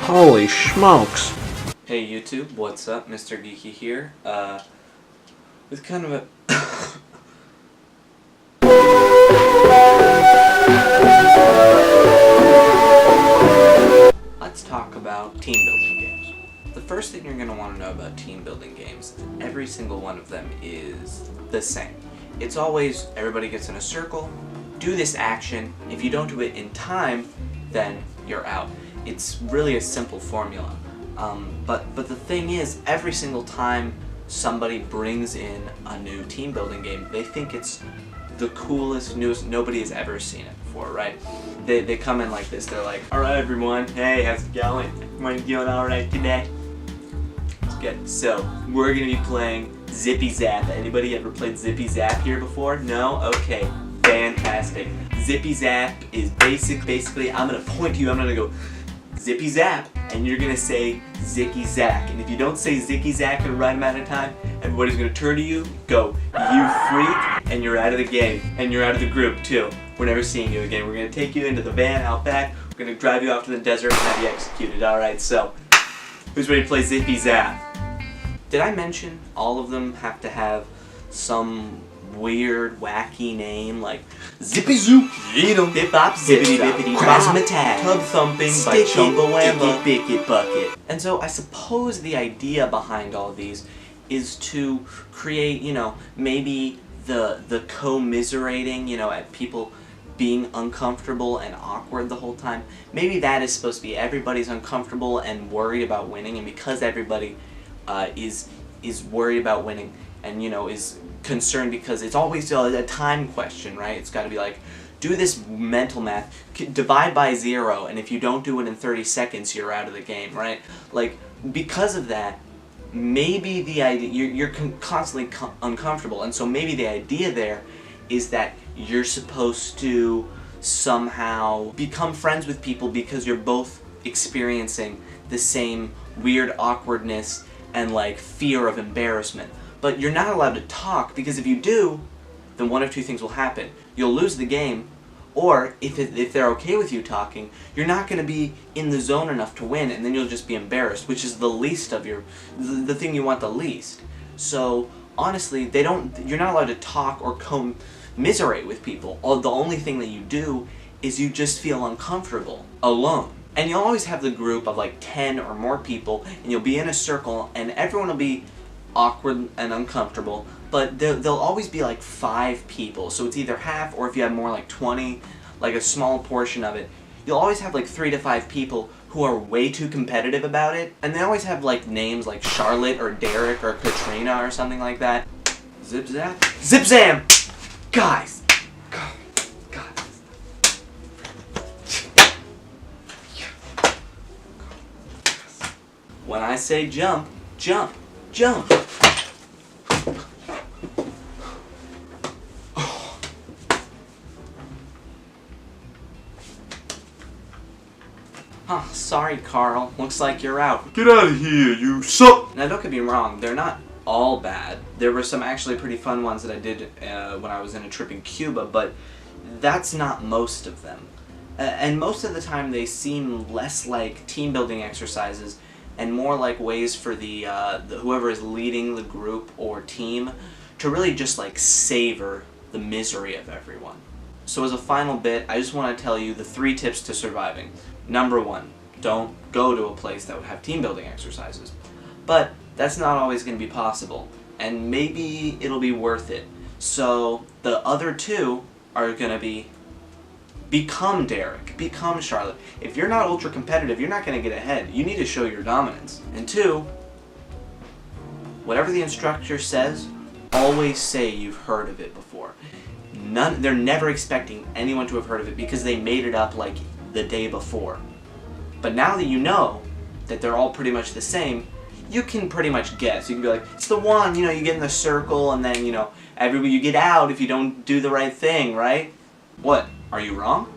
Holy smokes. Hey YouTube, what's up? Mr. Geeky here. With kind of a Let's talk about team building games. The first thing you're going to want to know about team building games, every single one of them is the same. It's always everybody gets in a circle, do this action. If you don't do it in time, then you're out. It's really a simple formula. But the thing is, every single time somebody brings in a new team building game, they think it's the coolest, newest, nobody has ever seen it before, right? They come in like this, they're like, alright everyone, hey, how's it going? Everyone doing alright today? It's good. So, we're gonna be playing Zippy Zap. Anybody ever played Zippy Zap here before? No? Okay, fantastic. Zippy Zap is basically, I'm gonna point to you, I'm gonna go, Zippy Zap, and you're gonna say Zicky Zack. And if you don't say Zicky Zack in the right amount of time, everybody's gonna turn to you, go, you freak, and you're out of the game. And you're out of the group too. We're never seeing you again. We're gonna take you into the van out back, we're gonna drive you off to the desert and have you executed. Alright, so, who's ready to play Zippy Zap? Did I mention all of them have to have some weird, wacky name like Zippy Zoop, Bip Bop, Zippity Bippity, Razzmatazz, Tub Thumping by Chumbawamba, Bicket Bucket. And so I suppose the idea behind all these is to create, maybe the commiserating, at people being uncomfortable and awkward the whole time. Maybe that is supposed to be everybody's uncomfortable and worried about winning, and because everybody is worried about winning and is concerned because it's always a time question, right? It's got to be like, do this mental math, divide by 0, and if you don't do it in 30 seconds, you're out of the game, right? Like, because of that, maybe the idea, you're constantly uncomfortable, and so maybe the idea there is that you're supposed to somehow become friends with people because you're both experiencing the same weird awkwardness and like fear of embarrassment. But you're not allowed to talk, because if you do, then one of two things will happen. You'll lose the game, or if they're okay with you talking, you're not going to be in the zone enough to win, and then you'll just be embarrassed, which is the least of the thing you want the least. So, honestly, you're not allowed to talk or commiserate with people. The only thing that you do is you just feel uncomfortable, alone. And you'll always have the group of like 10 or more people, and you'll be in a circle, and everyone will be awkward and uncomfortable, but there'll always be like 5 people, so it's either half, or if you have more like 20, like a small portion of it, you'll always have like 3 to 5 people who are way too competitive about it, and they always have like names like Charlotte or Derek or Katrina or something like that. Zip Zap? Zip Zam! Guys! God. When I say jump, jump. Jump! Huh, sorry Carl, looks like you're out. Get out of here, you suck! Now don't get me wrong, they're not all bad. There were some actually pretty fun ones that I did when I was in a trip in Cuba, but that's not most of them. And most of the time they seem less like team building exercises and more like ways for the whoever is leading the group or team to really just like savor the misery of everyone. So as a final bit, I just want to tell you the 3 tips to surviving. Number 1, don't go to a place that would have team building exercises. But that's not always going to be possible, and maybe it'll be worth it. So the other 2 are going to be become Derek, become Charlotte. If you're not ultra competitive, you're not going to get ahead. You need to show your dominance. And 2, whatever the instructor says, always say you've heard of it before. They're never expecting anyone to have heard of it because they made it up like the day before. But now that you know that they're all pretty much the same, you can pretty much guess. You can be like, it's the one, you get in the circle and then, everybody you get out if you don't do the right thing, right? What? Are you wrong?